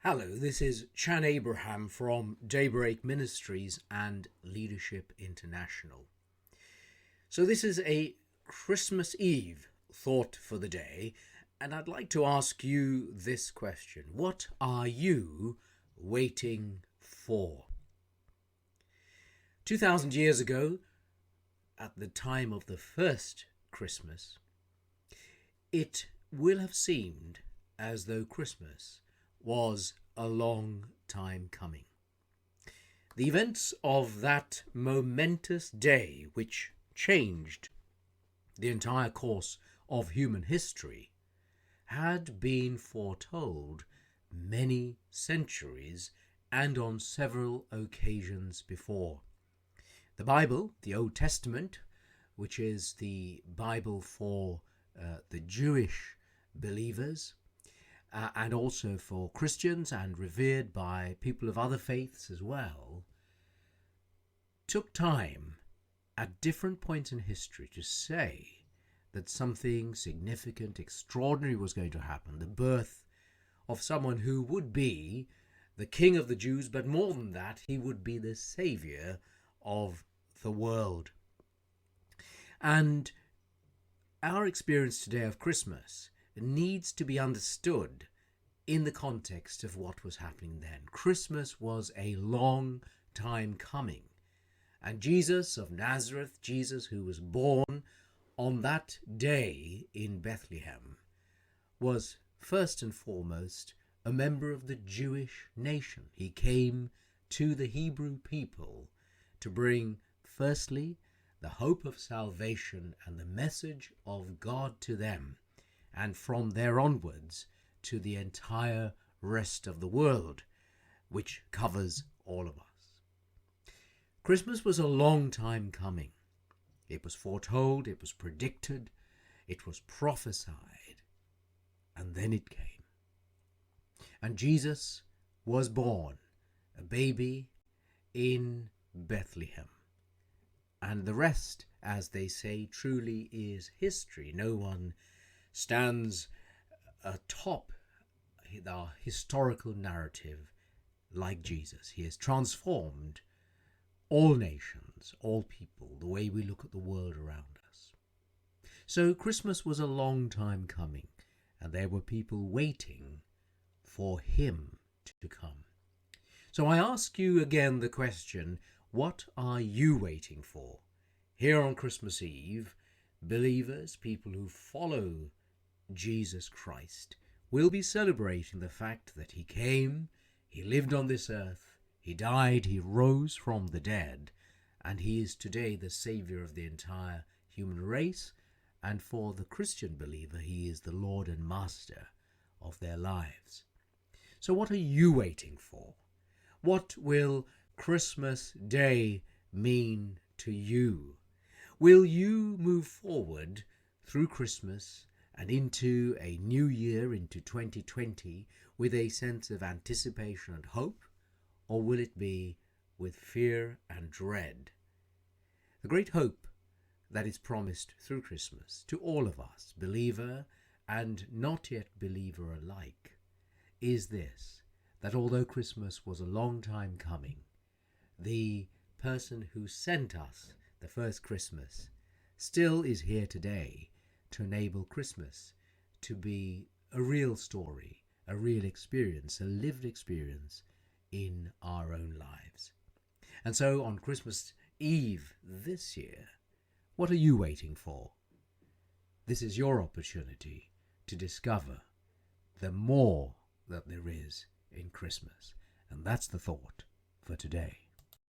Hello, this is Chan Abraham from Daybreak Ministries and Leadership International. So this is a Christmas Eve thought for the day, and I'd like to ask you this question. What are you waiting for? 2,000 years ago, at the time of the first Christmas, it will have seemed as though Christmas was a long time coming. The events of that momentous day, which changed the entire course of human history, had been foretold many centuries and on several occasions before. The Bible, the Old Testament, which is the Bible for the Jewish believers, and also for Christians and revered by people of other faiths as well, took time at different points in history to say that something significant, extraordinary was going to happen, the birth of someone who would be the King of the Jews, but more than that, he would be the Savior of the world. And our experience today of Christmas needs to be understood in the context of what was happening then. Christmas was a long time coming, and Jesus of Nazareth, Jesus who was born on that day in Bethlehem, was first and foremost a member of the Jewish nation. He came to the Hebrew people to bring, firstly, the hope of salvation and the message of God to them, and from there onwards to the entire rest of the world, which covers all of us. Christmas was a long time coming. It was foretold, it was predicted, it was prophesied, and then it came. And Jesus was born, a baby in Bethlehem. And the rest, as they say, truly is history. No one stands atop the historical narrative like Jesus. He has transformed all nations, all people, the way we look at the world around us. So Christmas was a long time coming, and there were people waiting for him to come. So I ask you again the question, what are you waiting for? Here on Christmas Eve, believers, people who follow Jesus Christ, will be celebrating the fact that he came, he lived on this earth, he died, he rose from the dead, and he is today the Savior of the entire human race, and for the Christian believer, he is the Lord and Master of their lives. So what are you waiting for? What will Christmas Day mean to you? Will you move forward through Christmas and into a new year, into 2020, with a sense of anticipation and hope, or will it be with fear and dread? The great hope that is promised through Christmas to all of us, believer and not yet believer alike, is this, that although Christmas was a long time coming, the person who sent us the first Christmas still is here today to enable Christmas to be a real story, a real experience, a lived experience in our own lives. And so on Christmas Eve this year, what are you waiting for? This is your opportunity to discover the more that there is in Christmas. And that's the thought for today.